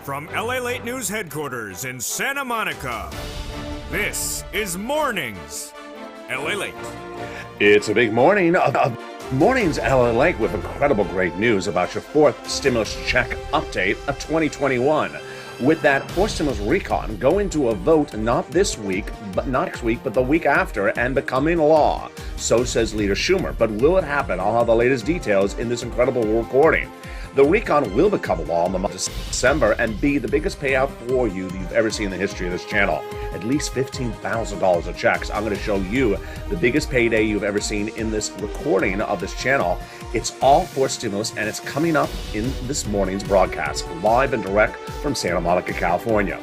From LALATE News Headquarters in Santa Monica, this is Mornings LALATE. It's a big morning of Mornings LALATE with incredible great news about your fourth stimulus check update of 2021. With that fourth stimulus recon going to a vote not this week, but not next week, but the week after, and becoming law. So says Leader Schumer. But will it happen? I'll have the latest details in this incredible recording. The recon will become law in the month of December and be the biggest payout for you that you've ever seen in the history of this channel. At least $15,000 of checks. I'm going to show you the biggest payday you've ever seen in this recording of this channel. It's all for stimulus, and it's coming up in this morning's broadcast, live and direct from Santa Monica, California.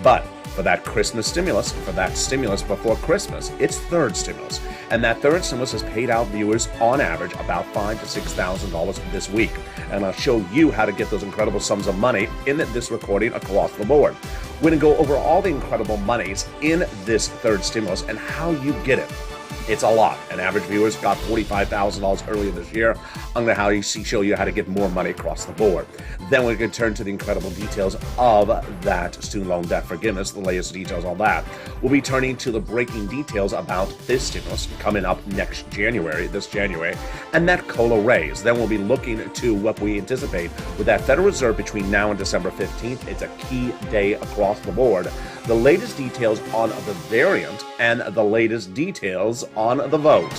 But for that Christmas stimulus, for that stimulus before Christmas, it's third stimulus. And that third stimulus has paid out viewers on average about $5,000 to $6,000 this week. And I'll show you how to get those incredible sums of money in this recording across the board. We're going to go over all the incredible monies in this third stimulus and how you get it. It's a lot. An average viewer's got $45,000 earlier this year. I'm going to show you how to get more money across the board. Then we're going to turn to the incredible details of that student loan debt forgiveness, the latest details on that. We'll be turning to the breaking details about this stimulus coming up this January, and that COLA raise. Then we'll be looking to what we anticipate with that Federal Reserve between now and December 15th. It's a key day across the board. The latest details on the variant and the latest details on the vote.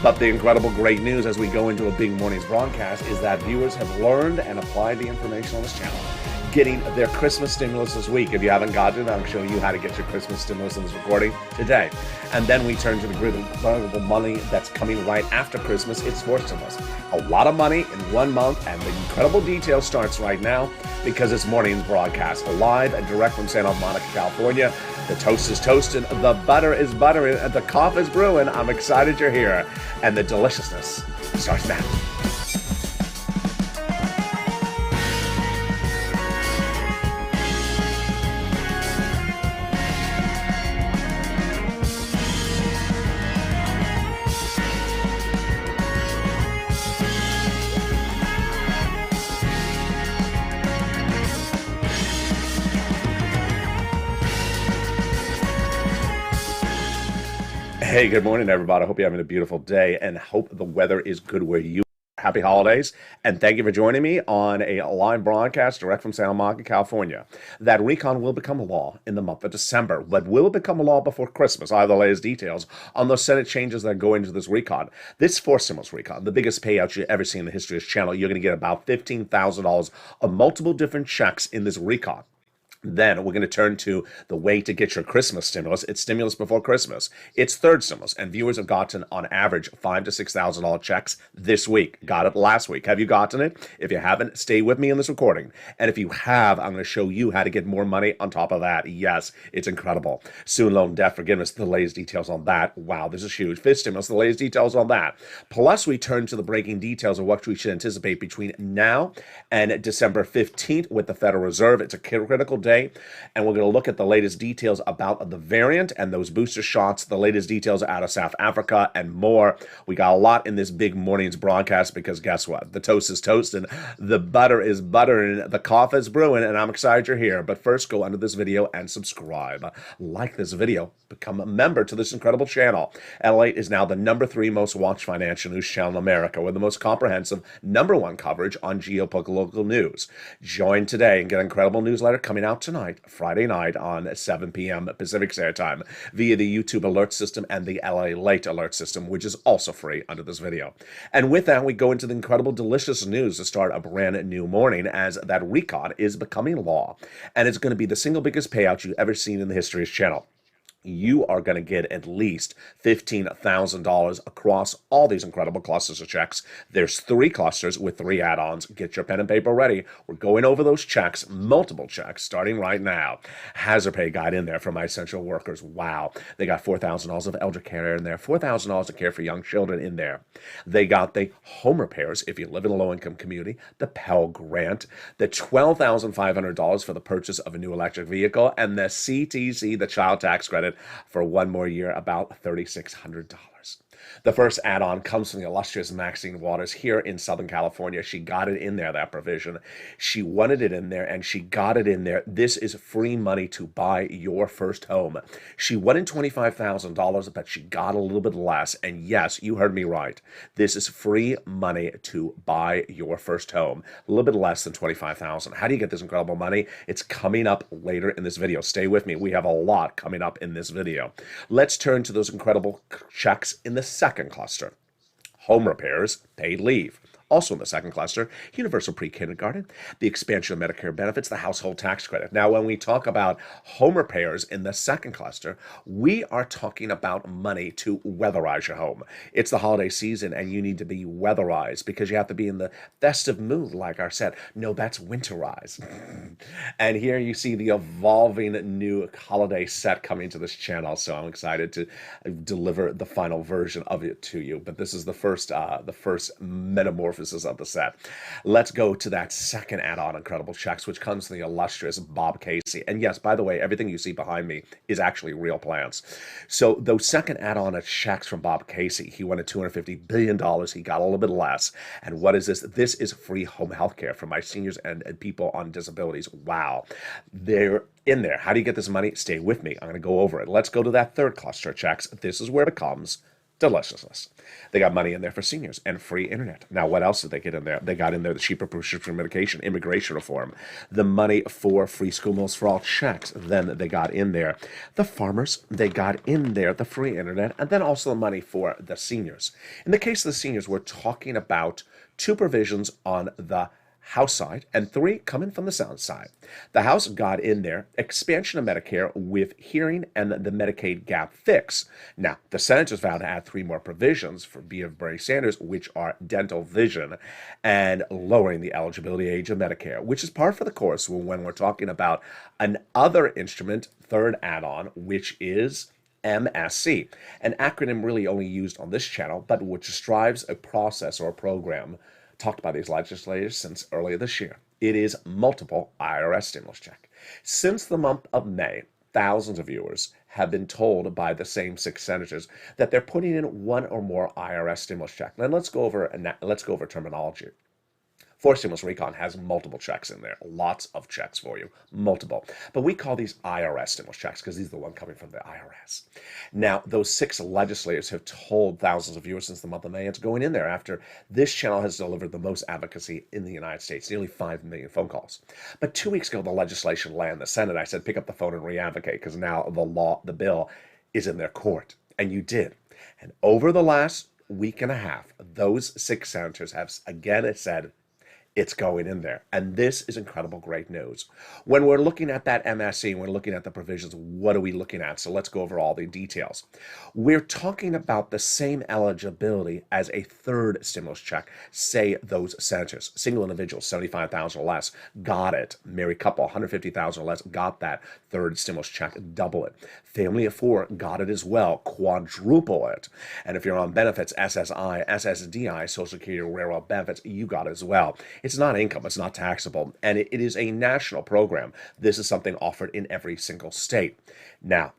But the incredible great news as we go into a big morning's broadcast is that viewers have learned and applied the information on this channel, getting their Christmas stimulus this week. If you haven't gotten it, I'll show you how to get your Christmas stimulus in this recording today. And then we turn to the incredible money that's coming right after Christmas. It's fourth stimulus. A lot of money in 1 month, and the incredible detail starts right now because it's morning's broadcast, live and direct from Santa Monica, California. The toast is toasting, the butter is buttering, and the coffee is brewing. I'm excited you're here, and the deliciousness starts now. Hey, good morning, everybody. I hope you're having a beautiful day and hope the weather is good where you are. Happy holidays, and thank you for joining me on a live broadcast direct from Santa Monica, California. That recon will become law in the month of December, but will it become law before Christmas? I have the latest details on those Senate changes that go into this recon. This fourth stimulus recon, the biggest payout you've ever seen in the history of this channel, you're going to get about $15,000 of multiple different checks in this recon. Then we're going to turn to the way to get your Christmas stimulus. It's stimulus before Christmas. It's third stimulus, and viewers have gotten on average $5,000 to $6,000 checks this week. Got it last week. Have you gotten it? If you haven't, stay with me in this recording. And if you have, I'm going to show you how to get more money on top of that. Yes, it's incredible. Student loan debt forgiveness, the latest details on that. Wow, this is huge. Fifth stimulus, the latest details on that. Plus, we turn to the breaking details of what we should anticipate between now and December 15th with the Federal Reserve. It's a critical day. And we're going to look at the latest details about the variant and those booster shots, the latest details out of South Africa, and more. We got a lot in this big morning's broadcast because guess what? The toast is toasting, the butter is buttering, the coffee is brewing, and I'm excited you're here. But first, go under this video and subscribe. Like this video. Become a member to this incredible channel. LALATE is now the #3 most watched financial news channel in America with the most comprehensive #1 coverage on geopolitical news. Join today and get an incredible newsletter coming out tonight, Friday night on 7 p.m. Pacific Standard Time via the YouTube alert system and the LALATE alert system, which is also free under this video. And with that, we go into the incredible delicious news to start a brand new morning as that recon is becoming law. And it's going to be the single biggest payout you've ever seen in the history of this channel. You are going to get at least $15,000 across all these incredible clusters of checks. There's 3 clusters with 3 add-ons. Get your pen and paper ready. We're going over those checks, multiple checks, starting right now. Hazard pay guide in there for my essential workers. Wow. They got $4,000 of elder care in there, $4,000 to care for young children in there. They got the home repairs if you live in a low-income community, the Pell Grant, the $12,500 for the purchase of a new electric vehicle, and the CTC, the child tax credit, for one more year, about $3,600. this. The first add-on comes from the illustrious Maxine Waters here in Southern California. She got it in there, that provision. She wanted it in there, and she got it in there. This is free money to buy your first home. She wanted $25,000, but she got a little bit less. And yes, you heard me right. This is free money to buy your first home. A little bit less than $25,000. How do you get this incredible money? It's coming up later in this video. Stay with me. We have a lot coming up in this video. Let's turn to those incredible checks in the second cluster. Home repairs, paid leave. Also in the second cluster, universal pre-kindergarten, the expansion of Medicare benefits, the household tax credit. Now, when we talk about home repairs in the second cluster, we are talking about money to weatherize your home. It's the holiday season, and you need to be weatherized because you have to be in the festive mood, like I said. No, that's winterize. And here you see the evolving new holiday set coming to this channel, so I'm excited to deliver the final version of it to you. But this is the first metamorphosis of the set. Let's go to that second add-on, Incredible Checks, which comes from the illustrious Bob Casey. And yes, by the way, everything you see behind me is actually real plants. So those second add-on checks from Bob Casey, he wanted $250 billion. He got a little bit less. And what is this? This is free home health care for my seniors and people on disabilities. Wow. They're in there. How do you get this money? Stay with me. I'm going to go over it. Let's go to that third cluster of checks. This is where it becomes deliciousness. They got money in there for seniors and free internet. Now, what else did they get in there? They got in there the cheaper prescription medication, immigration reform, the money for free school meals for all checks. Then they got in there the farmers. They got in there the free internet, and then also the money for the seniors. In the case of the seniors, we're talking about two provisions on the House side and three coming from the Senate side. The House got in there expansion of Medicare with hearing and the Medicaid gap fix. Now, the Senate just vowed to add three more provisions for Bernie Sanders, which are dental, vision, and lowering the eligibility age of Medicare, which is par for the course when we're talking about another instrument, third add-on, which is MSC, an acronym really only used on this channel, but which describes a process or a program talked by these legislators since earlier this year. It is multiple IRS stimulus check. Since the month of May, thousands of viewers have been told by the same 6 senators that they're putting in one or more IRS stimulus check. Now let's go over terminology. Forced stimulus recon has multiple checks in there, lots of checks for you, multiple. But we call these IRS stimulus checks because these are the ones coming from the IRS. Now, those 6 legislators have told thousands of viewers since the month of May it's going in there after this channel has delivered the most advocacy in the United States, nearly 5 million phone calls. But 2 weeks ago, the legislation landed in the Senate. I said, pick up the phone and re-advocate because now the bill is in their court. And you did. And over the last week and a half, those 6 senators have again said, it's going in there. And this is incredible, great news. When we're looking at that MSC, we're looking at the provisions, what are we looking at? So let's go over all the details. We're talking about the same eligibility as a third stimulus check. Say those senators, single individuals, $75,000 or less, got it. Married couple, $150,000 or less, got that third stimulus check, double it. Family of 4 got it as well, quadruple it. And if you're on benefits, SSI, SSDI, Social Security, Railroad benefits, you got it as well. It's not income, it's not taxable, and it is a national program. This is something offered in every single state. Now,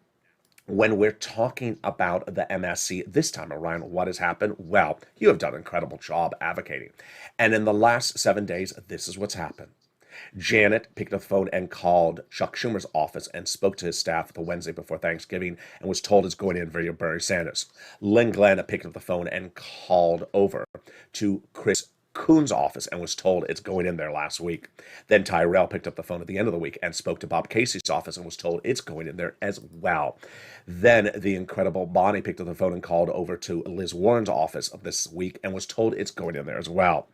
when we're talking about the MSC this time around, what has happened? Well, you have done an incredible job advocating. And in the last 7 days, this is what's happened. Janet picked up the phone and called Chuck Schumer's office and spoke to his staff the Wednesday before Thanksgiving and was told it's going in for Bernie Sanders. Lynn Glenn picked up the phone and called over to Chris Coon's office and was told it's going in there last week. Then Tyrell picked up the phone at the end of the week and spoke to Bob Casey's office and was told it's going in there as well. Then the incredible Bonnie picked up the phone and called over to Liz Warren's office of this week and was told it's going in there as well.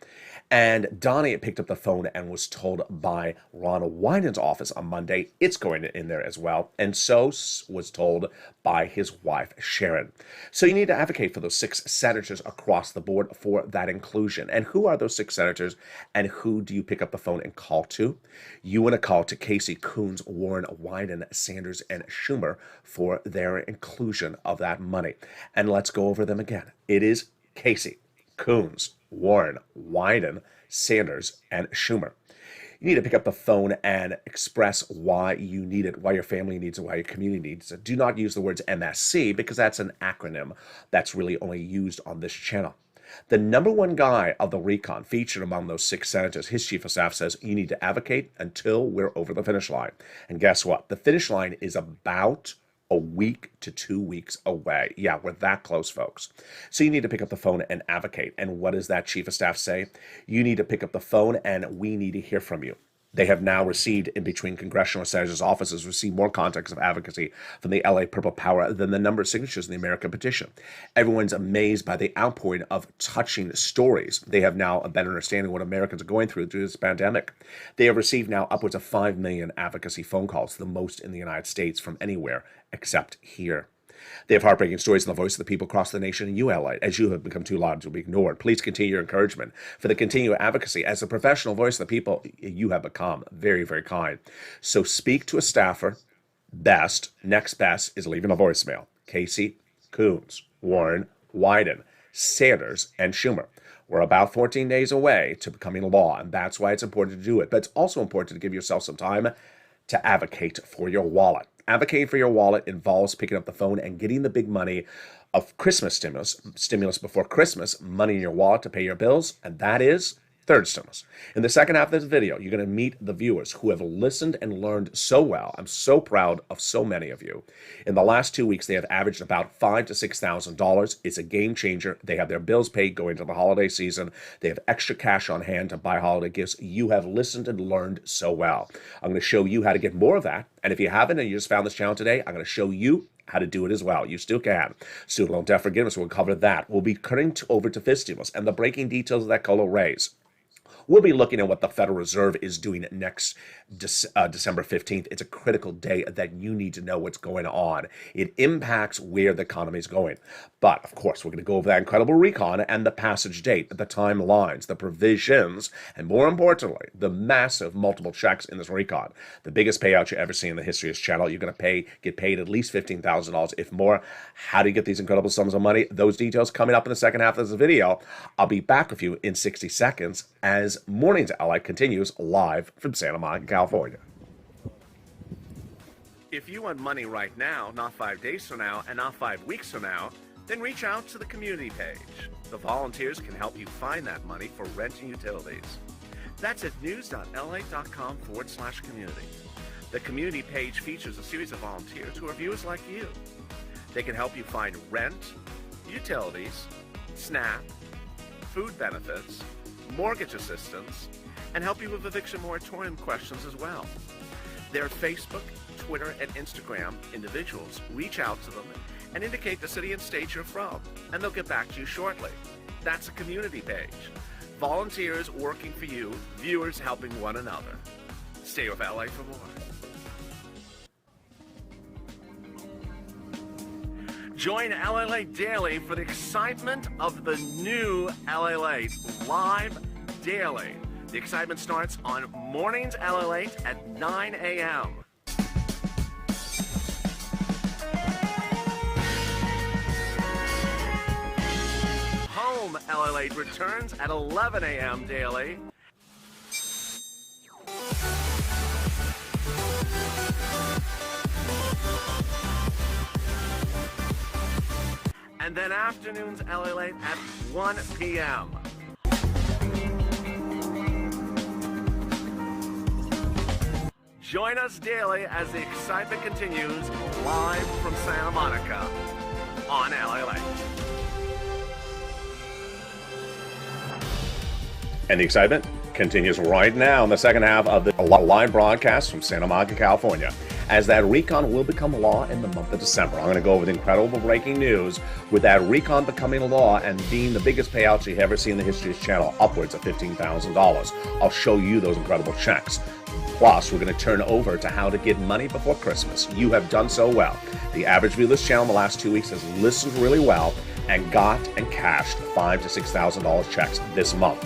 And Donnie picked up the phone and was told by Ron Wyden's office on Monday it's going in there as well. And so was told by his wife, Sharon. So you need to advocate for those 6 senators across the board for that inclusion. And who are those 6 senators and who do you pick up the phone and call to? You want to call to Casey, Coons, Warren, Wyden, Sanders, and Schumer for their inclusion of that money. And let's go over them again. It is Casey, Coons, Warren, Wyden, Sanders, and Schumer. You need to pick up the phone and express why you need it, why your family needs it, why your community needs it. Do not use the words MSC because that's an acronym that's really only used on this channel. The number one guy of the recon featured among those 6 senators, his chief of staff says, you need to advocate until we're over the finish line. And guess what? The finish line is about a week to 2 weeks away. Yeah, we're that close, folks. So you need to pick up the phone and advocate. And what does that chief of staff say? You need to pick up the phone and we need to hear from you. They have now received, in between congressional senators' offices, received more contacts of advocacy from the LA Purple Power than the number of signatures in the American petition. Everyone's amazed by the outpouring of touching stories. They have now a better understanding of what Americans are going through this pandemic. They have received now upwards of 5 million advocacy phone calls, the most in the United States from anywhere except here. They have heartbreaking stories in the voice of the people across the nation, and you, LA, as you have become too loud to be ignored. Please continue your encouragement for the continued advocacy. As the professional voice of the people, you have become very, very kind. So speak to a staffer. Next best is leaving a voicemail. Casey, Coons, Warren, Wyden, Sanders, and Schumer. We're about 14 days away to becoming law, and that's why it's important to do it. But it's also important to give yourself some time to advocate for your wallet. Advocating for your wallet involves picking up the phone and getting the big money of Christmas stimulus before Christmas, money in your wallet to pay your bills, and that is third stimulus. In the second half of this video, you're going to meet the viewers who have listened and learned so well. I'm so proud of so many of you. In the last 2 weeks, they have averaged about $5,000 to $6,000. It's a game changer. They have their bills paid going into the holiday season. They have extra cash on hand to buy holiday gifts. You have listened and learned so well. I'm going to show you how to get more of that. And if you haven't and you just found this channel today, I'm going to show you how to do it as well. You still can. Student loan debt forgiveness, we'll cover that. We'll be cutting over to fifth stimulus and the breaking details of that COLA raise. We'll be looking at what the Federal Reserve is doing next December 15th. It's a critical day that you need to know what's going on. It impacts where the economy is going. But, of course, we're going to go over that incredible recon and the passage date, the timelines, the provisions, and more importantly, the massive multiple checks in this recon. The biggest payout you ever see in the history of this channel. You're going to get paid at least $15,000, if more. How do you get these incredible sums of money? Those details coming up in the second half of this video. I'll be back with you in 60 seconds as Mornings LA continues live from Santa Monica, California. If you want money right now, not 5 days from now, and not 5 weeks from now, then reach out to the community page. The volunteers can help you find that money for rent and utilities. That's at news.la.com/community. The community page features a series of volunteers who are viewers like you. They can help you find rent, utilities, SNAP, food benefits, mortgage assistance, and help you with eviction moratorium questions as well. Their Facebook, Twitter, and Instagram individuals reach out to them and indicate the city and state you're from, and they'll get back to you shortly. That's a community page. Volunteers working for you, viewers helping one another. Stay with LA for more. Join LALATE Daily for the excitement of the new LALATE live daily. The excitement starts on Mornings LALATE at 9 a.m. Home LALATE returns at 11 a.m. daily. And then afternoons LALATE at 1 p.m. Join us daily as the excitement continues live from Santa Monica on LALATE. And the excitement continues right now in the second half of the live broadcast from Santa Monica, California, as that recon will become law in the month of December. I'm going to go over the incredible breaking news with that recon becoming law and being the biggest payouts you've ever seen in the history of this channel, upwards of $15,000. I'll show you those incredible checks. Plus, we're going to turn over to how to get money before Christmas. You have done so well. The average view of this channel in the last 2 weeks has listened really well and got and cashed $5,000 to $6,000 checks this month.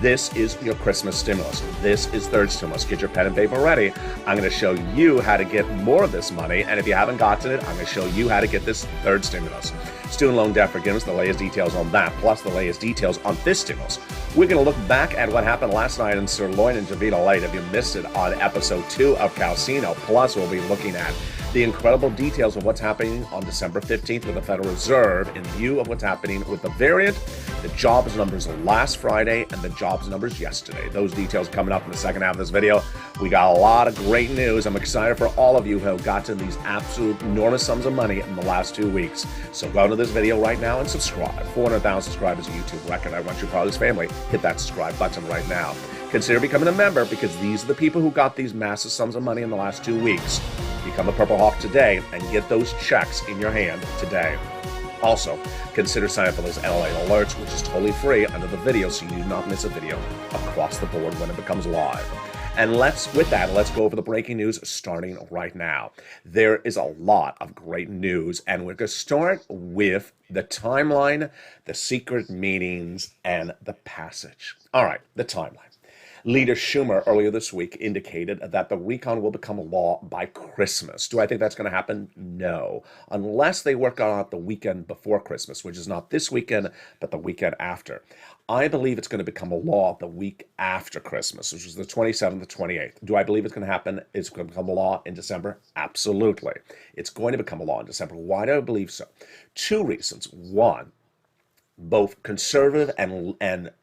This is your Christmas stimulus. This is third stimulus. Get your pen and paper ready. I'm going to show you how to get more of this money. And if you haven't gotten it, I'm going to show you how to get this third stimulus. Student loan debt forgiveness, the latest details on that, plus the latest details on this stimulus. We're going to look back at what happened last night in Sirloin and LALATE. If you missed it on episode 2 of Calcino, plus we'll be looking at the incredible details of what's happening on December 15th with the Federal Reserve in view of what's happening with the variant, the jobs numbers last Friday, and the jobs numbers yesterday. Those details coming up in the second half of this video. We got a lot of great news. I'm excited for all of you who have gotten these absolute enormous sums of money in the last 2 weeks. So go to this video right now and subscribe. 400,000 subscribers, a YouTube record. I want you part of this family. Hit that subscribe button right now. Consider becoming a member because these are the people who got these massive sums of money in the last 2 weeks. Become a Purple Hawk today and get those checks in your hand today. Also, consider signing up for those LALATE alerts, which is totally free under the video so you do not miss a video across the board when it becomes live. And let's go over the breaking news starting right now. There is a lot of great news, and we're going to start with the timeline, the secret meetings, and the passage. All right, the timeline. Leader Schumer earlier this week indicated that the recon will become law by Christmas. Do I think that's going to happen? No. Unless they work on it the weekend before Christmas, which is not this weekend, but the weekend after. I believe it's going to become a law the week after Christmas, which is the 27th, the 28th. Do I believe it's going to happen? It's going to become a law in December? Absolutely. It's going to become a law in December. Why do I believe so? 2 reasons. One, both conservative and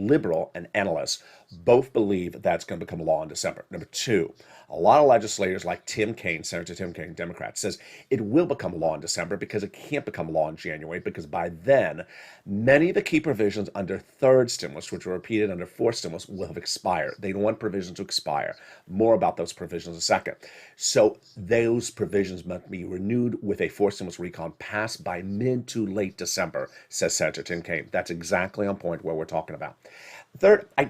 liberal and analysts both believe that's going to become a law in December. Number 2, a lot of legislators like Tim Kaine, Senator Tim Kaine, Democrat, says it will become a law in December because it can't become a law in January because by then, many of the key provisions under third stimulus, which were repeated under fourth stimulus, will have expired. They don't want provisions to expire. More about those provisions in a second. So those provisions must be renewed with a fourth stimulus recon passed by mid to late December, says Senator Tim Kaine. That's exactly on point where we're talking about. Third, I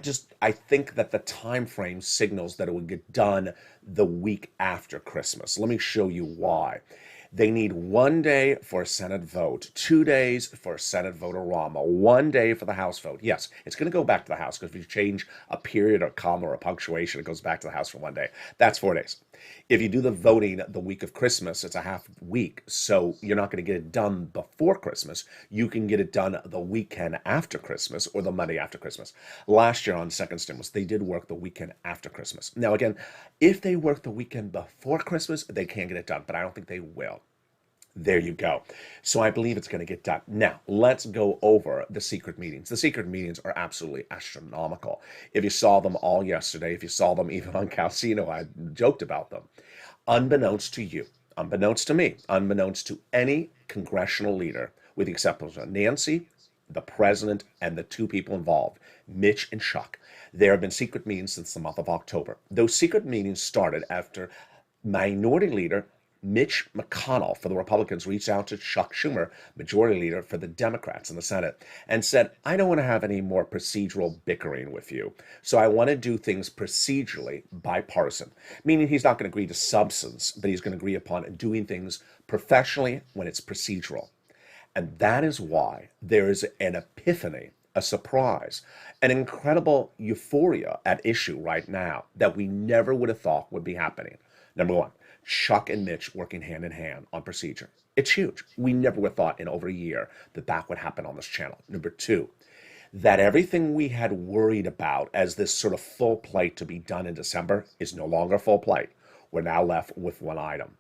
think that the time frame signals that it would get done the week after Christmas. Let me show you why. They need 1 day for a Senate vote, 2 days for a Senate vote-a-rama, 1 day for the House vote. Yes, it's going to go back to the House because if you change a period or comma or a punctuation, it goes back to the House for 1 day. That's 4 days. If you do the voting the week of Christmas, it's a half week, so you're not going to get it done before Christmas. You can get it done the weekend after Christmas or the Monday after Christmas. Last year on second stimulus, they did work the weekend after Christmas. Now again, if they work the weekend before Christmas, they can get it done, but I don't think they will. There you go. So I believe it's going to get done. Now, let's go over the secret meetings. The secret meetings are absolutely astronomical. If you saw them all yesterday, if you saw them even on Calcino, I joked about them. Unbeknownst to you, unbeknownst to me, unbeknownst to any congressional leader, with the exception of Nancy, the president, and the 2 people involved, Mitch and Chuck, there have been secret meetings since the month of October. Those secret meetings started after Minority Leader Mitch McConnell for the Republicans reached out to Chuck Schumer, Majority Leader for the Democrats in the Senate, and said, I don't want to have any more procedural bickering with you. So I want to do things procedurally bipartisan, meaning he's not going to agree to substance, but he's going to agree upon doing things professionally when it's procedural. And that is why there is an epiphany, a surprise, an incredible euphoria at issue right now that we never would have thought would be happening. Number 1. Chuck and Mitch working hand in hand on procedure. It's huge. We never would have thought in over a year that that would happen on this channel. Number 2, that everything we had worried about as this sort of full plate to be done in December is no longer full plate. We're now left with 1 item.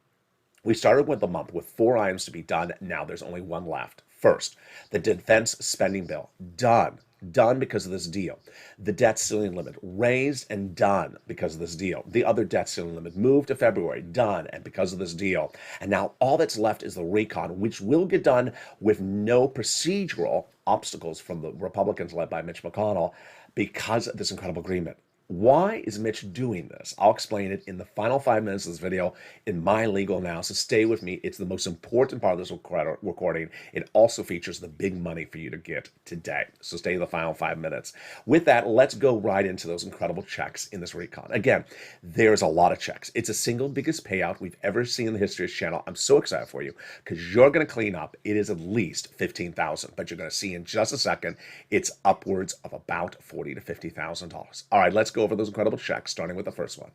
We started with the month with 4 items to be done. Now there's only 1 left. First, the defense spending bill. Done. Done because of this deal. The debt ceiling limit raised and done because of this deal. The other debt ceiling limit moved to February, done and because of this deal. And now all that's left is the recon, which will get done with no procedural obstacles from the Republicans led by Mitch McConnell because of this incredible agreement. Why is Mitch doing this? I'll explain it in the final 5 minutes of this video in my legal analysis. Stay with me. It's the most important part of this recording. It also features the big money for you to get today. So stay in the final 5 minutes. With that, let's go right into those incredible checks in this recon. Again, there's a lot of checks. It's the single biggest payout we've ever seen in the history of this channel. I'm so excited for you because you're going to clean up. It is at least $15,000, but you're going to see in just a second, it's upwards of about $40,000 to $50,000. All right, let's go over those incredible checks, starting with the first one.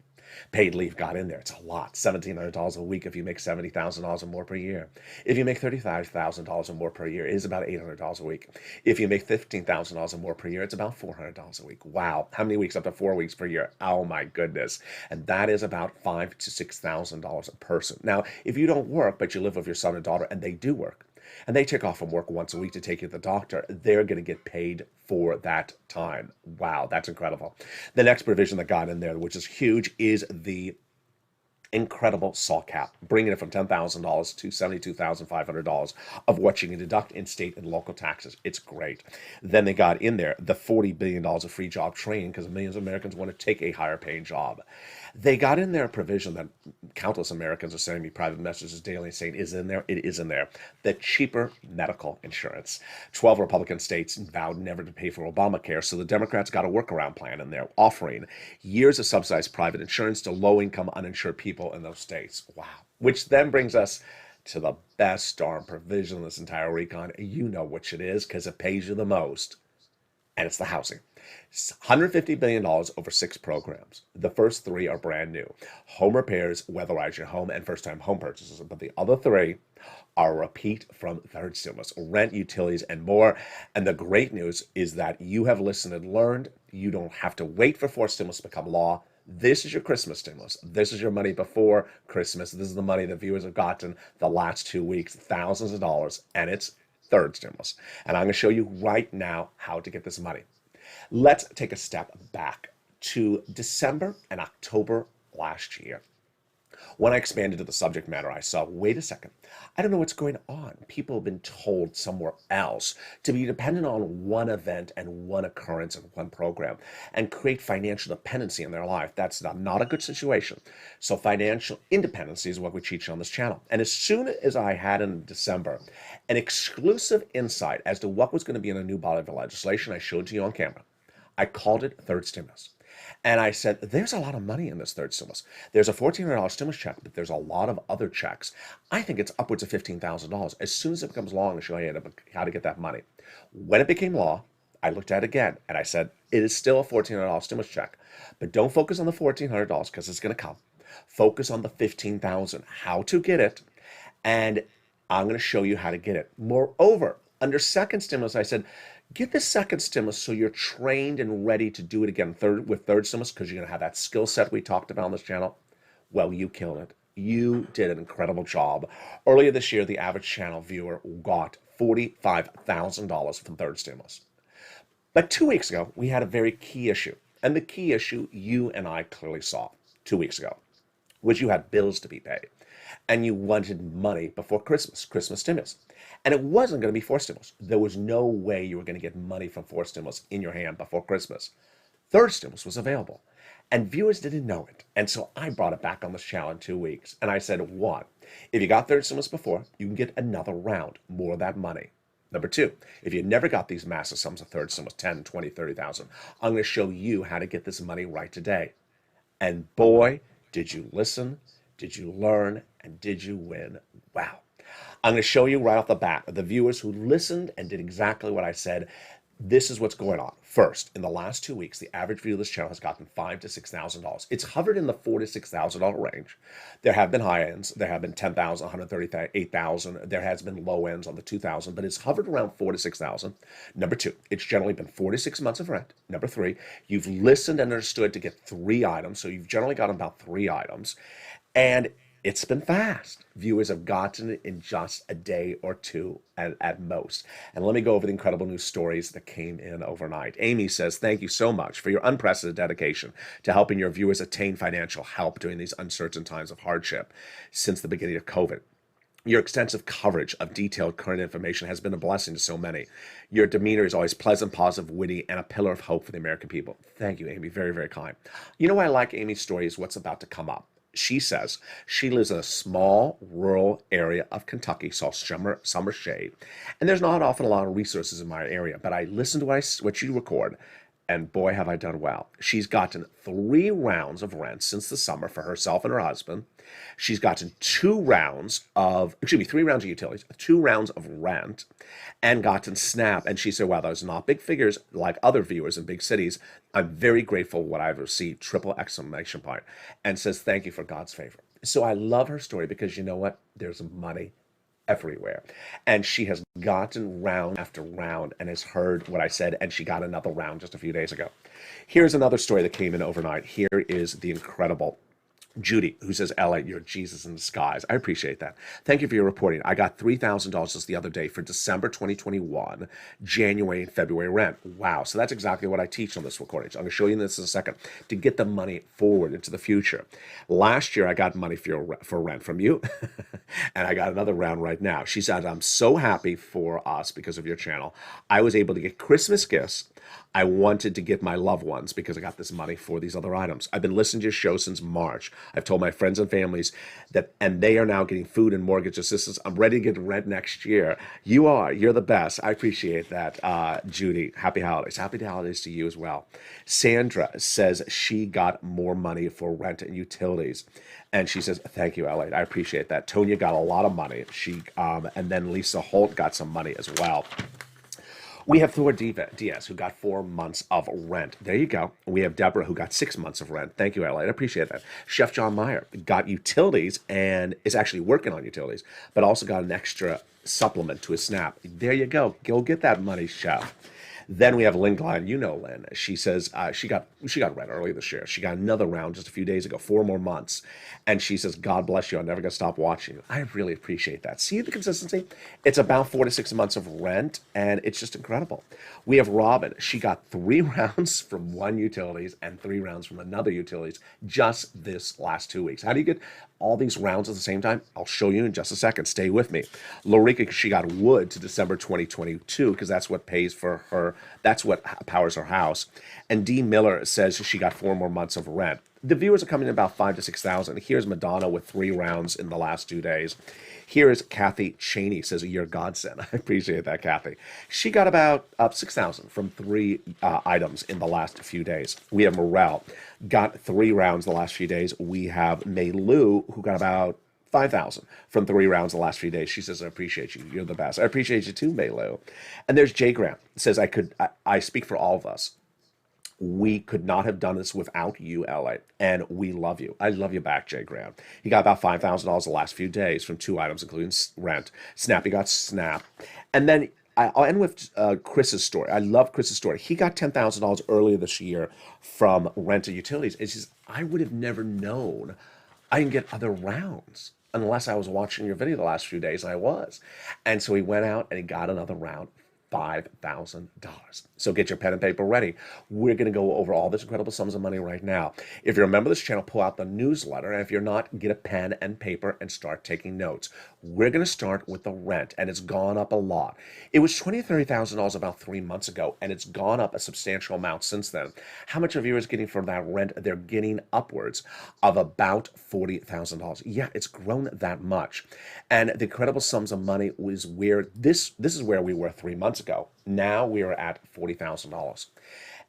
Paid leave got in there. It's a lot. $1,700 a week if you make $70,000 or more per year. If you make $35,000 or more per year, it is about $800 a week. If you make $15,000 or more per year, it's about $400 a week. Wow. How many weeks? Up to 4 weeks per year. Oh my goodness. And that is about $5,000 to $6,000 a person. Now, if you don't work, but you live with your son or daughter and they do work, and they take off from work once a week to take you to the doctor, they're going to get paid for that time. Wow, that's incredible. The next provision that got in there, which is huge, is the incredible SALT cap, bringing it from $10,000 to $72,500 of what you can deduct in state and local taxes. It's great. Then they got in there the $40 billion of free job training because millions of Americans want to take a higher paying job. They got in there a provision that countless Americans are sending me private messages daily saying is in there. It is in there. The cheaper medical insurance. 12 Republican states vowed never to pay for Obamacare, so the Democrats got a workaround plan in there offering years of subsidized private insurance to low-income uninsured people in those states. Wow. Which then brings us to the best darn provision in this entire recon. You know which it is because it pays you the most, and it's the housing. $150 billion over 6 programs. The first 3 are brand new. Home repairs, weatherize your home, and first-time home purchases. But the other 3 are a repeat from third stimulus, rent, utilities, and more. And the great news is that you have listened and learned. You don't have to wait for fourth stimulus to become law. This is your Christmas stimulus. This is your money before Christmas. This is the money that viewers have gotten the last 2 weeks, thousands of dollars, and it's third stimulus. And I'm going to show you right now how to get this money. Let's take a step back to December and October last year. When I expanded to the subject matter, I saw, wait a second, I don't know what's going on. People have been told somewhere else to be dependent on one event and one occurrence and one program and create financial dependency in their life. That's not a good situation. So financial independency is what we teach on this channel. And as soon as I had in December an exclusive insight as to what was going to be in a new body of legislation, I showed to you on camera. I called it third stimulus. And I said, there's a lot of money in this third stimulus. There's a $1,400 stimulus check, but there's a lot of other checks. I think it's upwards of $15,000. As soon as it becomes law, I'm going to show you how to get that money. When it became law, I looked at it again, and I said, it is still a $1,400 stimulus check. But don't focus on the $1,400 because it's going to come. Focus on the $15,000, how to get it, and I'm going to show you how to get it. Moreover, under second stimulus, I said, get the second stimulus so you're trained and ready to do it again with third stimulus because you're going to have that skill set we talked about on this channel. Well, you killed it. You did an incredible job. Earlier this year, the average channel viewer got $45,000 from third stimulus. But 2 weeks ago, we had a very key issue. And the key issue you and I clearly saw 2 weeks ago was you had bills to be paid. And you wanted money before Christmas stimulus. And it wasn't going to be fourth stimulus. There was no way you were going to get money from fourth stimulus in your hand before Christmas. Third stimulus was available. And viewers didn't know it. And so I brought it back on this channel in 2 weeks. And I said, 1, if you got third stimulus before, you can get another round, more of that money. Number 2, if you never got these massive sums of third stimulus, 10, 20, 30,000, I'm going to show you how to get this money right today. And boy, did you listen, did you learn, and did you win? Wow. I'm going to show you right off the bat, the viewers who listened and did exactly what I said, this is what's going on. First, in the last 2 weeks, the average view of this channel has gotten $5,000 to $6,000. It's hovered in the $4,000 to $6,000 range. There have been high ends. There have been $10,000, $138,000. $8,000. There has been low ends on the $2,000, but it's hovered around $4,000 to $6,000. Number 2, it's generally been 4 to 6 months of rent. Number 3, you've listened and understood to get 3 items, so you've generally gotten about 3 items. And it's been fast. Viewers have gotten it in just a day or 2 at most. And let me go over the incredible news stories that came in overnight. Amy says, thank you so much for your unprecedented dedication to helping your viewers attain financial help during these uncertain times of hardship since the beginning of COVID. Your extensive coverage of detailed current information has been a blessing to so many. Your demeanor is always pleasant, positive, witty, and a pillar of hope for the American people. Thank you, Amy. Very, very kind. You know why I like Amy's story is what's about to come up. She says she lives in a small rural area of Kentucky, saw summer shade, and there's not often a lot of resources in my area. But I listen to what you record, and boy, have I done well. She's gotten 3 rounds of rent since the summer for herself and her husband. She's gotten 3 rounds of utilities, 2 rounds of rent, and gotten SNAP. And she said, wow, those are not big figures like other viewers in big cities. I'm very grateful what I've received, triple exclamation point, and says, thank you for God's favor. So I love her story because you know what? There's money everywhere. And she has gotten round after round and has heard what I said, and she got another round just a few days ago. Here's another story that came in overnight. Here is the incredible Judy, who says, Ella, you're Jesus in disguise. I appreciate that. Thank you for your reporting. I got $3,000 just the other day for December 2021, January and February rent. Wow. So that's exactly what I teach on this recording. So I'm going to show you this in a second to get the money forward into the future. Last year, I got money for rent from you, and I got another round right now. She said, I'm so happy for us because of your channel. I was able to get Christmas gifts I wanted to give my loved ones because I got this money for these other items. I've been listening to your show since March. I've told my friends and families that, and they are now getting food and mortgage assistance. I'm ready to get rent next year. You're the best. I appreciate that, Judy. Happy holidays. Happy holidays to you as well. Sandra says she got more money for rent and utilities. And she says, thank you, LA. I appreciate that. Tonya got a lot of money. And then Lisa Holt got some money as well. We have Thor Diaz, who got 4 months of rent. There you go. We have Deborah, who got 6 months of rent. Thank you, Ella. I appreciate that. Chef John Meyer got utilities and is actually working on utilities, but also got an extra supplement to his SNAP. There you go. Go get that money, Chef. Then we have Lynn Glenn. You know Lynn. She says she got rent early this year. She got another round just a few days ago, 4 more months. And she says, God bless you. I'm never going to stop watching you. I really appreciate that. See the consistency? It's about 4 to 6 months of rent, and it's just incredible. We have Robin. She got 3 rounds from one utilities and 3 rounds from another utilities just this last 2 weeks. How do you get all these rounds at the same time? I'll show you in just a second. Stay with me. Lorica, she got wood to December 2022 because that's what pays for her. That's what powers her house. And Dee Miller says she got 4 more months of rent. The viewers are coming in about 5,000 to 6,000. Here's Madonna with 3 rounds in the last 2 days. Here is Kathy Cheney, says, you're godsend. I appreciate that, Kathy. She got about 6,000 from 3 items in the last few days. We have Morel, got 3 rounds the last few days. We have Mei Lu, who got about 5,000 from 3 rounds the last few days. She says, I appreciate you. You're the best. I appreciate you too, Mei Lu. And there's Jay Grant, says, I speak for all of us. We could not have done this without you, LA, and we love you. I love you back, Jay Graham. He got about $5,000 the last few days from 2 items, including rent. Snappy got SNAP. And then I'll end with Chris's story. I love Chris's story. He got $10,000 earlier this year from rent and utilities. It's just, I would have never known I can get other rounds unless I was watching your video the last few days, and I was. And so he went out and he got another round. $5,000. So get your pen and paper ready. We're going to go over all this incredible sums of money right now. If you're a member of this channel, pull out the newsletter. And if you're not, get a pen and paper and start taking notes. We're going to start with the rent, and it's gone up a lot. It was $20,000 to $30,000 about 3 months ago, and it's gone up a substantial amount since then. How much are viewers getting for that rent? They're getting upwards of about $40,000. Yeah, it's grown that much. And the incredible sums of money was where this is where we were 3 months ago. Now we are at $40,000.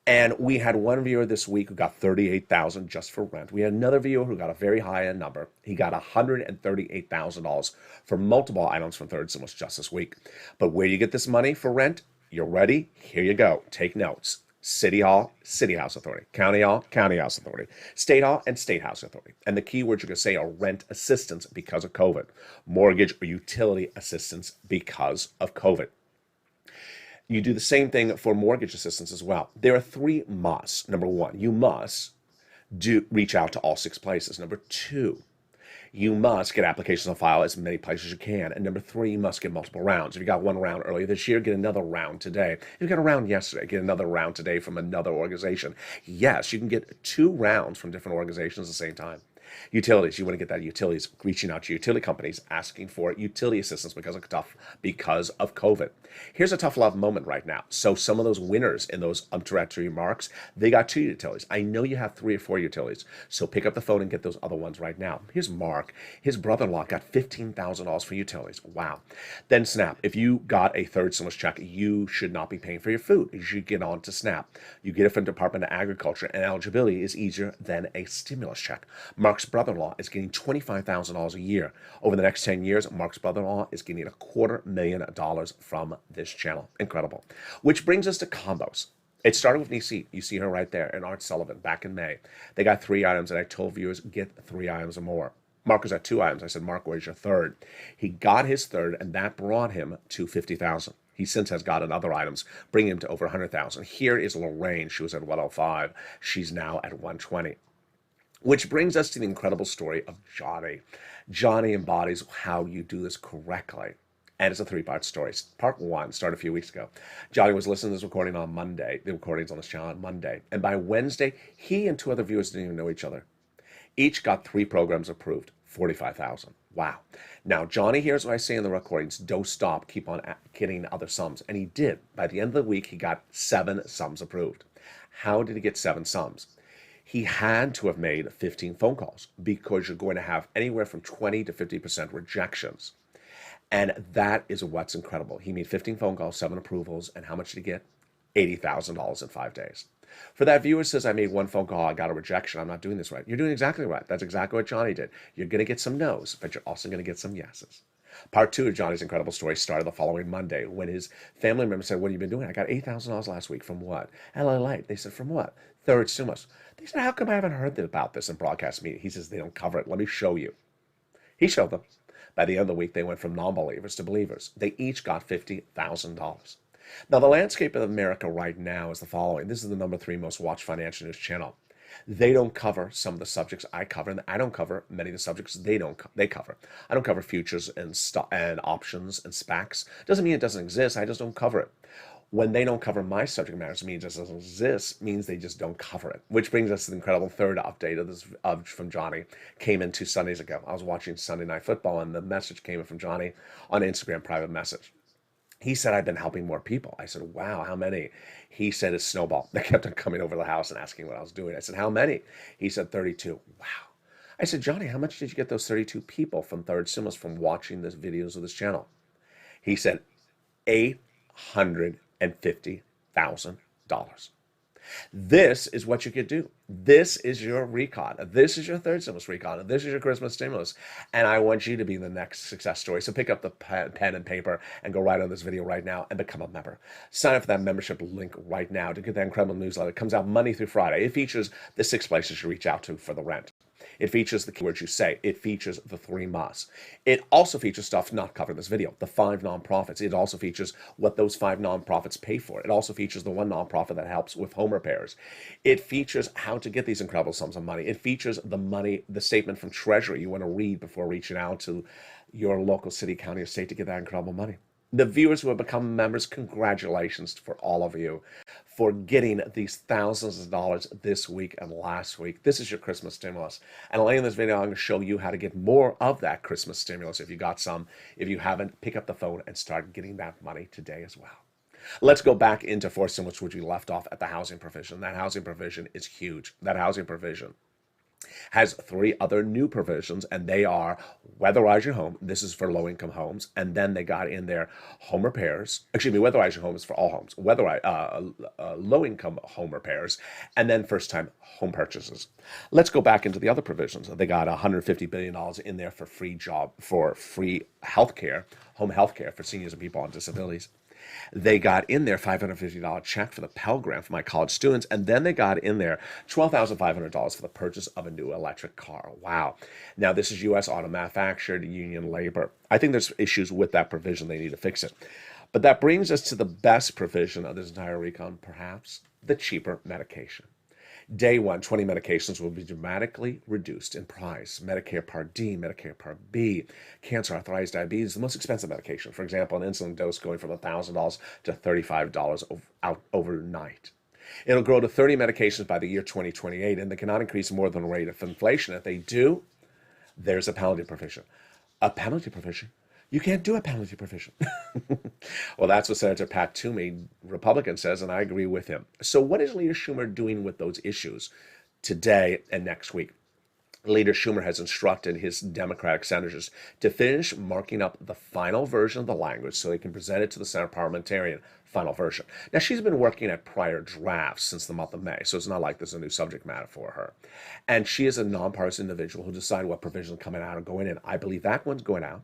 And we had one viewer this week who got $38,000 just for rent. We had another viewer who got a very high-end number. He got $138,000 for multiple items from Third Stimulus just this week. But where do you get this money for rent? You're ready? Here you go. Take notes. City Hall, City House Authority. County Hall, County House Authority. State Hall and State House Authority. And the keywords you're going to say are rent assistance because of COVID. Mortgage or utility assistance because of COVID. You do the same thing for mortgage assistance as well. There are 3 musts. Number 1, you must reach out to all 6 places. Number 2, you must get applications on file as many places as you can. And number 3, you must get multiple rounds. If you got 1 round earlier this year, get another round today. If you got a round yesterday, get another round today from another organization. Yes, you can get 2 rounds from different organizations at the same time. Utilities, you want to get that utilities, reaching out to utility companies, asking for utility assistance because of COVID. Here's a tough love moment right now. So some of those winners in those introductory remarks, they got 2 utilities. I know you have 3 or 4 utilities, so pick up the phone and get those other ones right now. Here's Mark. His brother-in-law got $15,000 for utilities. Wow. Then SNAP. If you got a third stimulus check, you should not be paying for your food. You should get on to SNAP. You get it from Department of Agriculture, and eligibility is easier than a stimulus check. Mark's brother-in-law is getting $25,000 a year. Over the next 10 years, Mark's brother-in-law is getting $250,000 from this channel. Incredible. Which brings us to combos. It started with Nisi. You see her right there, and Art Sullivan back in May. They got 3 items, and I told viewers, get 3 items or more. Mark was at 2 items. I said, Mark, where's your third? He got his third, and that brought him to $50,000. He since has gotten other items, bringing him to over $100,000. Here is Lorraine. She was at 105. She's now at 120. Which brings us to the incredible story of Johnny. Johnny embodies how you do this correctly. And it's a 3-part story. Part 1 started a few weeks ago. Johnny was listening to this recording on Monday. The recording's on this channel on Monday. And by Wednesday, he and 2 other viewers didn't even know each other. Each got 3 programs approved, $45,000. Wow. Now, Johnny hears what I say in the recordings. Don't stop. Keep on getting other sums. And he did. By the end of the week, he got 7 sums approved. How did he get 7 sums? He had to have made 15 phone calls because you're going to have anywhere from 20 to 50% rejections. And that is what's incredible. He made 15 phone calls, 7 approvals, and how much did he get? $80,000 in 5 days. For that viewer says, I made 1 phone call, I got a rejection, I'm not doing this right. You're doing exactly right. That's exactly what Johnny did. You're going to get some no's, but you're also going to get some yeses. Part 2 of Johnny's incredible story started the following Monday when his family member said, what have you been doing? I got $8,000 last week. From what? LALATE. They said, from what? Third stimulus. They said, how come I haven't heard about this in broadcast media? He says, they don't cover it. Let me show you. He showed them. By the end of the week, they went from non-believers to believers. They each got $50,000. Now, the landscape of America right now is the following. This is the number 3 most watched financial news channel. They don't cover some of the subjects I cover, and I don't cover many of the subjects they cover. I don't cover futures and options and SPACs. Doesn't mean it doesn't exist. I just don't cover it. When they don't cover my subject matters, means it just doesn't exist, means they just don't cover it. Which brings us to the incredible third update of this from Johnny. Came in 2 Sundays ago. I was watching Sunday Night Football, and the message came in from Johnny on Instagram, private message. He said, I've been helping more people. I said, wow, how many? He said, it's snowball. They kept on coming over to the house and asking what I was doing. I said, how many? He said, 32. Wow. I said, Johnny, how much did you get those 32 people from Third Stimulus from watching this videos of this channel? He said, $850,000. This is what you could do. This is your recon. This is your third stimulus recon. This is your Christmas stimulus. And I want you to be the next success story. So pick up the pen and paper and go right on this video right now and become a member. Sign up for that membership link right now to get that incredible newsletter. It comes out Monday through Friday. It features the 6 places you reach out to for the rent. It features the keywords you say. It features the 3 musts. It also features stuff not covered in this video, the 5 nonprofits. It also features what those 5 nonprofits pay for. It also features the 1 nonprofit that helps with home repairs. It features how to get these incredible sums of money. It features the statement from Treasury you want to read before reaching out to your local city, county, or state to get that incredible money. The viewers who have become members, congratulations for all of you for getting these thousands of dollars this week and last week. This is your Christmas stimulus. And later in this video, I'm going to show you how to get more of that Christmas stimulus if you got some. If you haven't, pick up the phone and start getting that money today as well. Let's go back into fourth stimulus, which we left off at the housing provision. That housing provision is huge. That housing provision has 3 other new provisions, and they are weatherize your home. This is for low-income homes. And then they got in there home repairs. Excuse me, weatherize your home is for all homes. Low-income home repairs, and then first-time home purchases. Let's go back into the other provisions. They got $150 billion in there for free health care, home health care for seniors and people on disabilities. They got in there $550 check for the Pell Grant for my college students, and then they got in there $12,500 for the purchase of a new electric car. Wow. Now, this is U.S. auto manufactured, union labor. I think there's issues with that provision. They need to fix it. But that brings us to the best provision of this entire recon, perhaps, the cheaper medication. Day 1, 20 medications will be dramatically reduced in price. Medicare Part D, Medicare Part B, cancer, arthritis, diabetes, the most expensive medication. For example, an insulin dose going from $1,000 to $35 overnight. It'll grow to 30 medications by the year 2028, and they cannot increase more than the rate of inflation. If they do, there's a penalty provision. A penalty provision? You can't do a penalty provision. Well, that's what Senator Pat Toomey, Republican, says, and I agree with him. So what is Leader Schumer doing with those issues today and next week? Leader Schumer has instructed his Democratic senators to finish marking up the final version of the language so they can present it to the Senate parliamentarian final version. Now, she's been working at prior drafts since the month of May, so it's not like there's a new subject matter for her. And she is a nonpartisan individual who decides what provisions are coming out and going in. I believe that one's going out.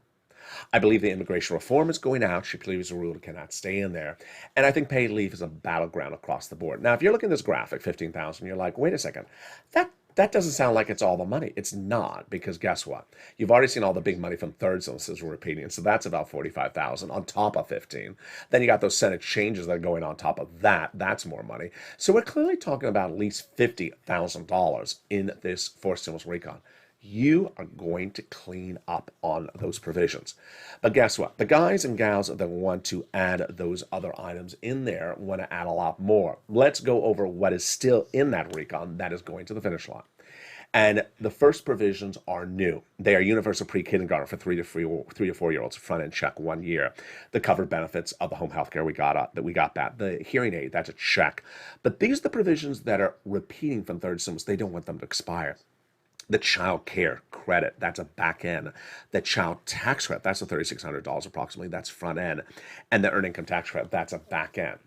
I believe the immigration reform is going out. She believes the rule cannot stay in there. And I think paid leave is a battleground across the board. Now, if you're looking at this graphic, 15,000, you're like, wait a second, that doesn't sound like it's all the money. It's not, because guess what? You've already seen all the big money from third illnesses repeating, so that's about 45,000 on top of 15. Then you got those Senate changes that are going on top of that. That's more money. So we're clearly talking about at least $50,000 in this forced stimulus recon. You are going to clean up on those provisions. But guess what? The guys and gals that want to add those other items in there want to add a lot more. Let's go over what is still in that recon that is going to the finish line. And the first provisions are new. They are universal pre-kindergarten for 3 to 4-year-olds, front end check 1 year. The covered benefits of the home health care we got that. The hearing aid, that's a check. But these are the provisions that are repeating from third stimulus. They don't want them to expire. The child care credit, that's a back end. The child tax credit, that's the $3,600 approximately, that's front end. And the earned income tax credit, that's a back end.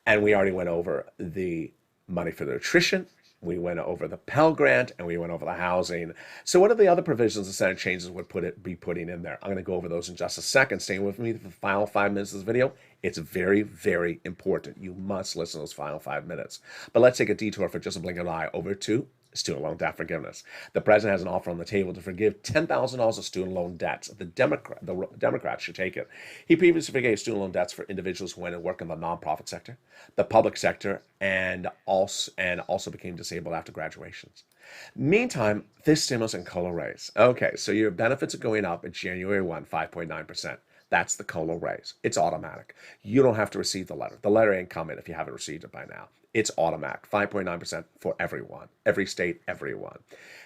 And we already went over the money for the nutrition, we went over the Pell Grant, and we went over the housing. So what are the other provisions the Senate changes would be putting in there? I'm going to go over those in just a second. Staying with me for the final 5 minutes of this video. It's very, very important. You must listen to those final 5 minutes. But let's take a detour for just a blink of an eye over to student loan debt forgiveness. The president has an offer on the table to forgive $10,000 of student loan debts. The Democrats should take it. He previously forgave student loan debts for individuals who went and work in the nonprofit sector, the public sector, and also became disabled after graduations. Meantime, this stimulus and COLA raise. Okay, so your benefits are going up at January 1, 5.9%. That's the COLA raise. It's automatic. You don't have to receive the letter. The letter ain't coming if you haven't received it by now. It's automatic, 5.9% for everyone, every state, everyone.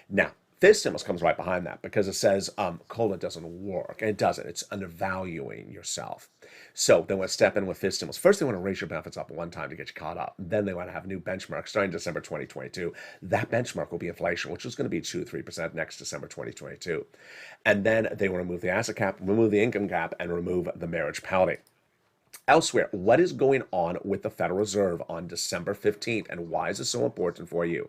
Now, this stimulus comes right behind that because it says COLA doesn't work. And it doesn't. It's undervaluing yourself. So they want to step in with this stimulus. First, they want to raise your benefits up one time to get you caught up. Then they want to have new benchmarks starting December 2022. That benchmark will be inflation, which is going to be 2 to 3% next December 2022. And then they want to remove the asset cap, remove the income cap, and remove the marriage penalty. Elsewhere, what is going on with the Federal Reserve on December 15th, and why is it so important for you?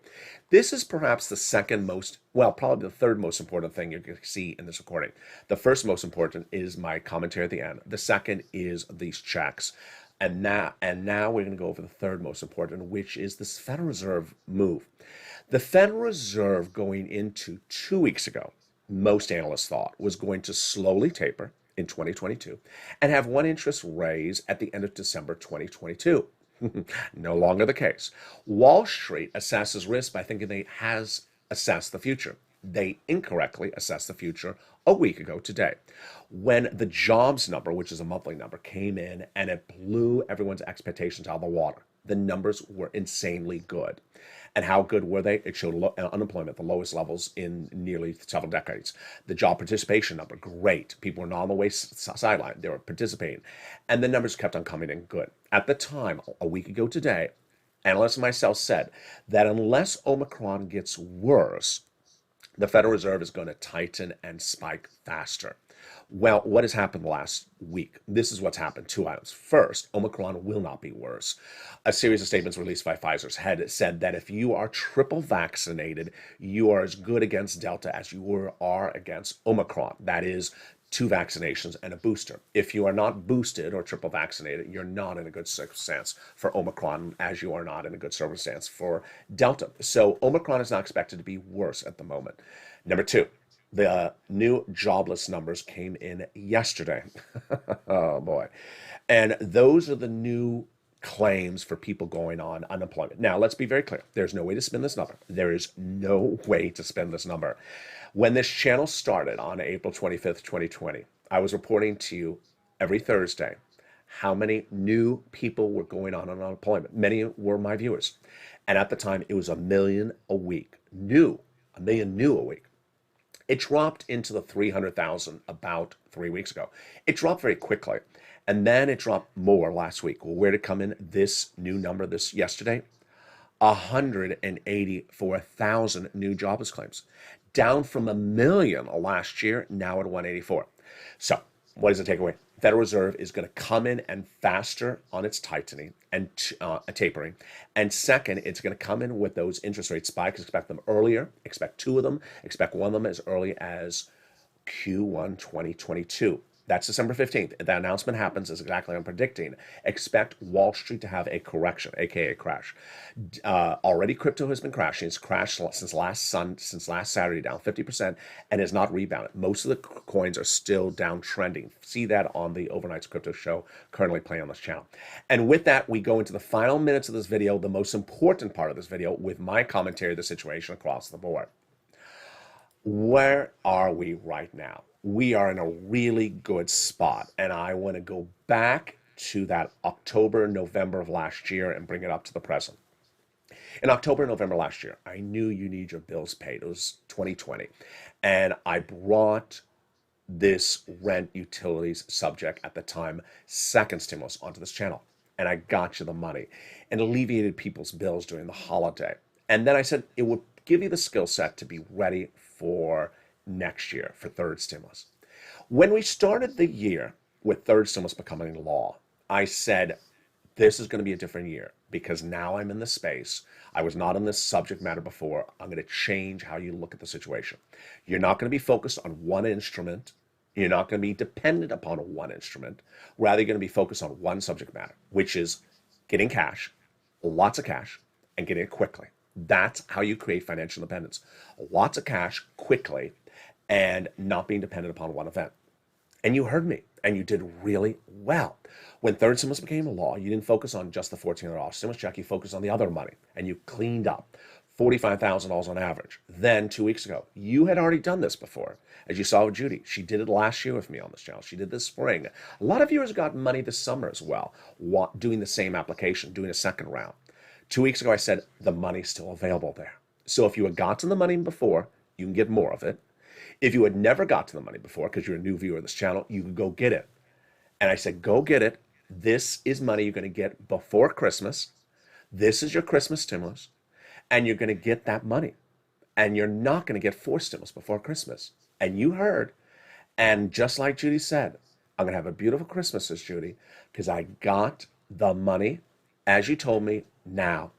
This is perhaps the second most, well, probably the third most important thing you're going to see in this recording. The first most important is my commentary at the end. The second is these checks. And now we're going to go over the third most important, which is this Federal Reserve move. The Federal Reserve going into 2 weeks ago, most analysts thought was going to slowly taper in 2022 and have one interest raise at the end of December 2022. No longer the case. Wall Street assesses risk by thinking they has assessed the future. They incorrectly assessed the future a week ago today when the jobs number, which is a monthly number, came in and it blew everyone's expectations out of the water. The numbers were insanely good. And how good were they? It showed unemployment, the lowest levels in nearly several decades. The job participation number, great. People were not on the sideline. They were participating. And the numbers kept on coming in good. At the time, a week ago today, analysts and myself said that unless Omicron gets worse, the Federal Reserve is going to tighten and spike faster. Well, what has happened the last week? This is what's happened. 2 items. First, Omicron will not be worse. A series of statements released by Pfizer's head said that if you are triple vaccinated, you are as good against Delta as you are against Omicron. That is 2 vaccinations and a booster. If you are not boosted or triple vaccinated, you're not in a good circumstance for Omicron, as you are not in a good circumstance for Delta. So Omicron is not expected to be worse at the moment. Number 2. The new jobless numbers came in yesterday. Oh, boy. And those are the new claims for people going on unemployment. Now, let's be very clear. There's no way to spin this number. There is no way to spin this number. When this channel started on April 25th, 2020, I was reporting to you every Thursday how many new people were going on unemployment. Many were my viewers. And at the time, it was a million a week. A million new a week. It dropped into the 300,000 about 3 weeks ago. It dropped very quickly. And then it dropped more last week. Well, where did it come in? This new number this yesterday? 184,000 new jobless claims, down from a million last year, now at 184. So what is the takeaway? Federal Reserve is going to come in and faster on its tightening and tapering. And second, it's going to come in with those interest rate spikes. Expect them earlier. Expect two of them. Expect one of them as early as Q1 2022. That's December 15th. If that announcement happens, is exactly what I'm predicting. Expect Wall Street to have a correction, aka a crash. Already, crypto has been crashing. It's crashed since last Saturday, down 50%, and has not rebounded. Most of the coins are still downtrending. See that on the Overnight's Crypto Show, currently playing on this channel. And with that, we go into the final minutes of this video, the most important part of this video, with my commentary of the situation across the board. Where are we right now? We are in a really good spot, and I want to go back to that October, November of last year and bring it up to the present. In October and November last year, I knew you need your bills paid. It was 2020, and I brought this rent utilities subject at the time, second stimulus, onto this channel, and I got you the money and alleviated people's bills during the holiday. And then I said it would give you the skill set to be ready for next year, for third stimulus. When we started the year with third stimulus becoming law, I said, this is going to be a different year because now I'm in this space. I was not in this subject matter before. I'm going to change how you look at the situation. You're not going to be focused on one instrument. You're not going to be dependent upon one instrument. Rather, you're going to be focused on one subject matter, which is getting cash, lots of cash, and getting it quickly. That's how you create financial independence. Lots of cash quickly and not being dependent upon one event. And you heard me, and you did really well. When third stimulus became a law, you didn't focus on just the $1,400 stimulus check, you focused on the other money, and you cleaned up $45,000 on average. Then 2 weeks ago, you had already done this before. As you saw with Judy, she did it last year with me on this channel. She did this spring. A lot of viewers got money this summer as well, doing the same application, doing a second round. 2 weeks ago, I said the money's still available there. So if you had gotten the money before, you can get more of it. If you had never got to the money before, because you're a new viewer of this channel, you could go get it. And I said, go get it. This is money you're going to get before Christmas. This is your Christmas stimulus. And you're going to get that money. And you're not going to get four stimulus before Christmas. And you heard. And just like Judy said, I'm going to have a beautiful Christmas, says Judy, because I got the money, as you told me, now.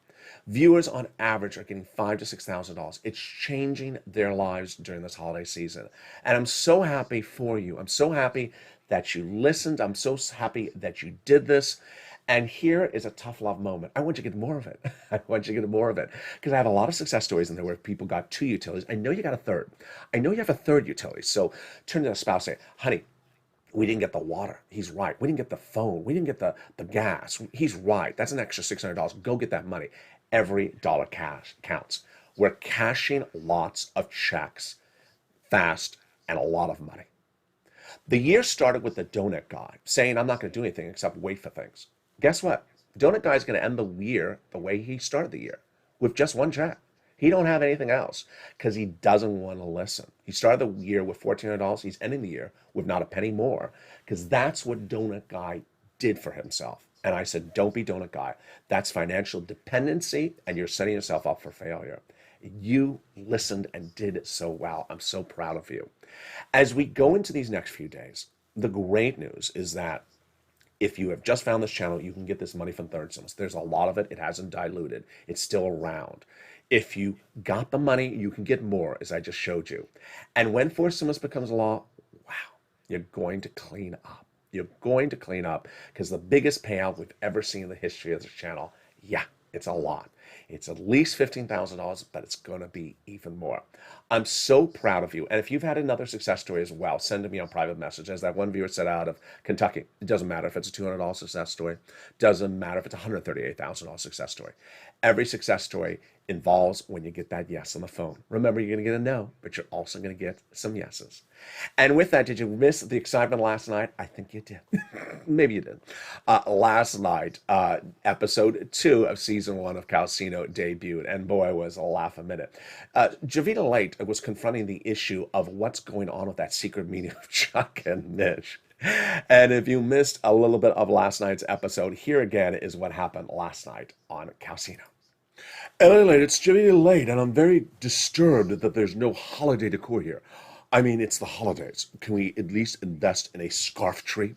Viewers on average are getting $5,000 to $6,000. It's changing their lives during this holiday season. And I'm so happy for you. I'm so happy that you listened. I'm so happy that you did this. And here is a tough love moment. I want you to get more of it. I want you to get more of it. Because I have a lot of success stories in there where people got two utilities. I know you got a third. I know you have a third utility. So turn to the spouse and say, honey, we didn't get the water. He's right. We didn't get the phone. We didn't get the gas. He's right. That's an extra $600. Go get that money. Every dollar cash counts. We're cashing lots of checks fast and a lot of money. The year started with the donut guy saying, I'm not going to do anything except wait for things. Guess what? Donut guy is going to end the year the way he started the year, with just one check. He don't have anything else because he doesn't want to listen. He started the year with $1,400. He's ending the year with not a penny more because that's what donut guy did for himself. And I said, don't be donut guy. That's financial dependency, and you're setting yourself up for failure. You listened and did so well. I'm so proud of you. As we go into these next few days, the great news is that if you have just found this channel, you can get this money from third stimulus. There's a lot of it. It hasn't diluted. It's still around. If you got the money, you can get more, as I just showed you. And when fourth stimulus becomes law, wow, you're going to clean up. You're going to clean up because the biggest payout we've ever seen in the history of this channel, yeah, it's a lot. It's at least $15,000, but it's going to be even more. I'm so proud of you. And if you've had another success story as well, send it to me on private message. As that one viewer said out of Kentucky, it doesn't matter if it's a $200 success story. Doesn't matter if it's a $138,000 success story. Every success story involves when you get that yes on the phone. Remember, you're going to get a no, but you're also going to get some yeses. And with that, did you miss the excitement last night? I think you did. Maybe you did. Last night, episode 2 of season 1 of Calcino debuted, and boy, was a laugh a minute. Javita LALATE was confronting the issue of what's going on with that secret meeting of Chuck and Nish. And if you missed a little bit of last night's episode, here again is what happened last night on Calcino. LALATE, it's Jimmy late, and I'm very disturbed that there's no holiday decor here. I mean, it's the holidays. Can we at least invest in a scarf tree?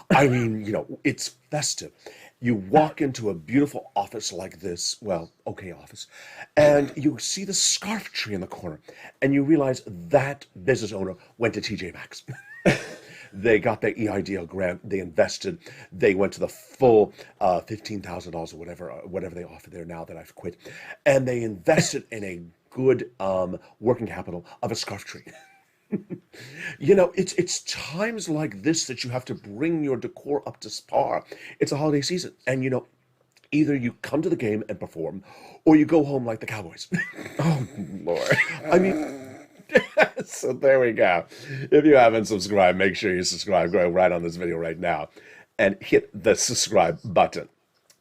I mean, it's festive. You walk into a beautiful office like this, well, okay office, and you see the scarf tree in the corner, and you realize that business owner went to TJ Maxx. They got their EIDL grant, they invested, they went to the full $15,000 or whatever they offer there now that I've quit, and they invested in a good working capital of a scarf tree. It's times like this that you have to bring your decor up to par. It's a holiday season, and either you come to the game and perform, or you go home like the Cowboys. Oh, Lord. I mean... So there we go. If you haven't subscribed, make sure you subscribe. Go right on this video right now and hit the subscribe button.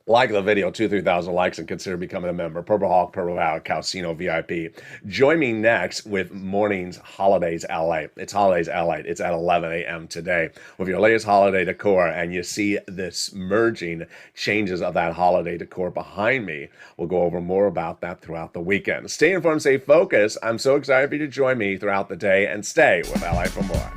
Like the video, 2,000-3,000 likes, and consider becoming a member. Purple Hawk, Purple Hour, Calcino VIP. Join me next with Mornings Holidays LA. It's Holidays LA. It's at 11 a.m. today with your latest holiday decor, and you see this merging changes of that holiday decor behind me. We'll go over more about that throughout the weekend. Stay informed, stay focused. I'm so excited for you to join me throughout the day, and stay with LA for more.